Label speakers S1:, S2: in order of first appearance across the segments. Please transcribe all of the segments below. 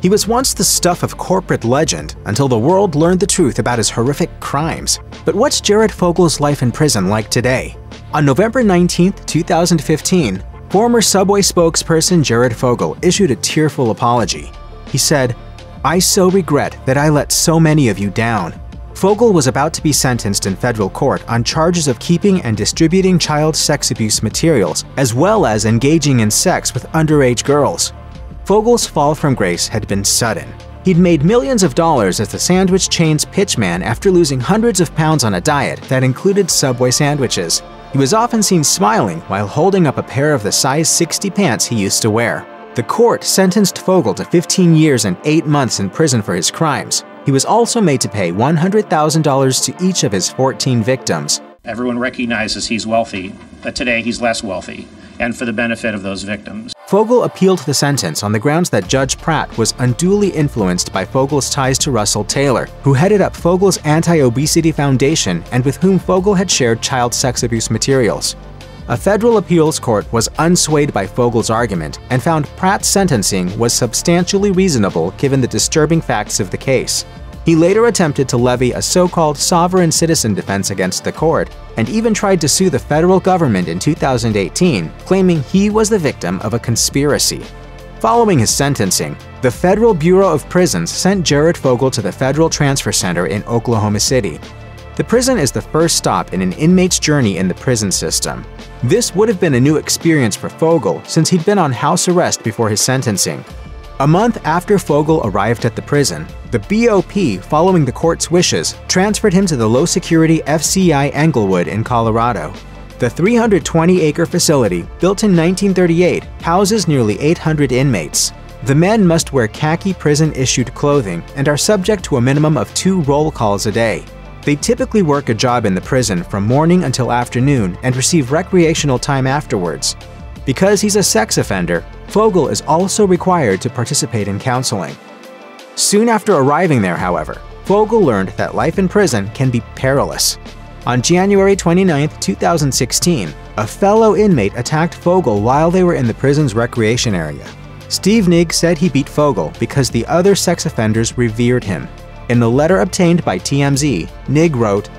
S1: He was once the stuff of corporate legend until the world learned the truth about his horrific crimes. But what's Jared Fogle's life in prison like today? On November 19, 2015, former Subway spokesperson Jared Fogle issued a tearful apology. He said, "I so regret that I let so many of you down." Fogle was about to be sentenced in federal court on charges of keeping and distributing child sex abuse materials, as well as engaging in sex with underage girls. Fogle's fall from grace had been sudden. He'd made millions of dollars as the sandwich chain's pitchman after losing hundreds of pounds on a diet that included Subway sandwiches. He was often seen smiling while holding up a pair of the size 60 pants he used to wear. The court sentenced Fogle to 15 years and 8 months in prison for his crimes. He was also made to pay $100,000 to each of his 14 victims.
S2: Everyone recognizes he's wealthy, but today he's less wealthy, and for the benefit of those victims.
S1: Fogle appealed the sentence on the grounds that Judge Pratt was unduly influenced by Fogle's ties to Russell Taylor, who headed up Fogle's anti-obesity foundation and with whom Fogle had shared child sex abuse materials. A federal appeals court was unswayed by Fogle's argument and found Pratt's sentencing was substantially reasonable given the disturbing facts of the case. He later attempted to levy a so-called sovereign citizen defense against the court and even tried to sue the federal government in 2018, claiming he was the victim of a conspiracy. Following his sentencing, the Federal Bureau of Prisons sent Jared Fogle to the Federal Transfer Center in Oklahoma City. The prison is the first stop in an inmate's journey in the prison system. This would have been a new experience for Fogle since he'd been on house arrest before his sentencing. A month after Fogle arrived at the prison, the BOP, following the court's wishes, transferred him to the low-security FCI Englewood in Colorado. The 320-acre facility, built in 1938, houses nearly 800 inmates. The men must wear khaki prison-issued clothing and are subject to a minimum of 2 roll calls a day. They typically work a job in the prison from morning until afternoon and receive recreational time afterwards. Because he's a sex offender, Fogle is also required to participate in counseling. Soon after arriving there, however, Fogle learned that life in prison can be perilous. On January 29, 2016, a fellow inmate attacked Fogle while they were in the prison's recreation area. Steve Nigg said he beat Fogle because the other sex offenders revered him. In the letter obtained by TMZ, Nigg wrote,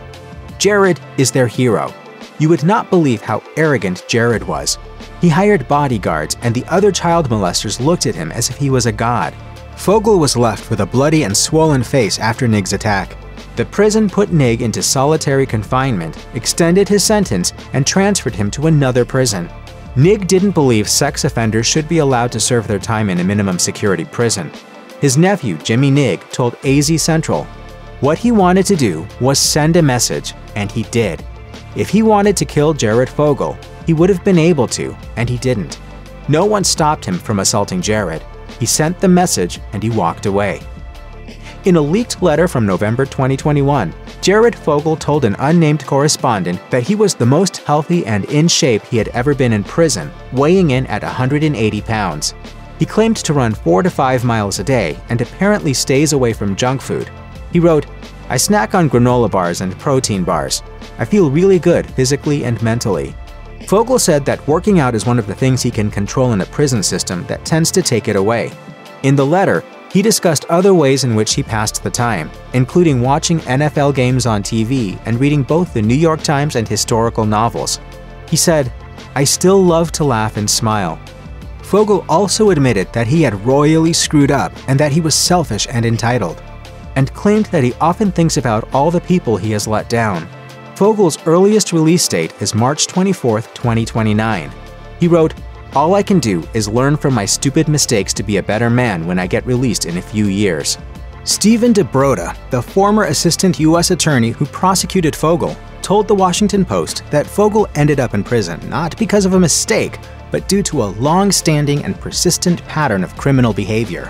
S1: "Jared is their hero. You would not believe how arrogant Jared was. He hired bodyguards and the other child molesters looked at him as if he was a god." Fogle was left with a bloody and swollen face after Nigg's attack. The prison put Nigg into solitary confinement, extended his sentence, and transferred him to another prison. Nigg didn't believe sex offenders should be allowed to serve their time in a minimum security prison. His nephew, Jimmy Nigg, told AZ Central, what he wanted to do was send a message, and he did. If he wanted to kill Jared Fogle, he would have been able to, and he didn't. No one stopped him from assaulting Jared. He sent the message and he walked away. In a leaked letter from November 2021, Jared Fogle told an unnamed correspondent that he was the most healthy and in shape he had ever been in prison, weighing in at 180 pounds. He claimed to run 4 to 5 miles a day and apparently stays away from junk food. He wrote, "I snack on granola bars and protein bars. I feel really good physically and mentally." Fogle said that working out is one of the things he can control in a prison system that tends to take it away. In the letter, he discussed other ways in which he passed the time, including watching NFL games on TV and reading both the New York Times and historical novels. He said, "I still love to laugh and smile." Fogle also admitted that he had royally screwed up and that he was selfish and entitled, and claimed that he often thinks about all the people he has let down. Fogle's earliest release date is March 24, 2029. He wrote, "All I can do is learn from my stupid mistakes to be a better man when I get released in a few years." Stephen DeBroda, the former assistant U.S. attorney who prosecuted Fogle, told the Washington Post that Fogle ended up in prison not because of a mistake, but due to a long-standing and persistent pattern of criminal behavior.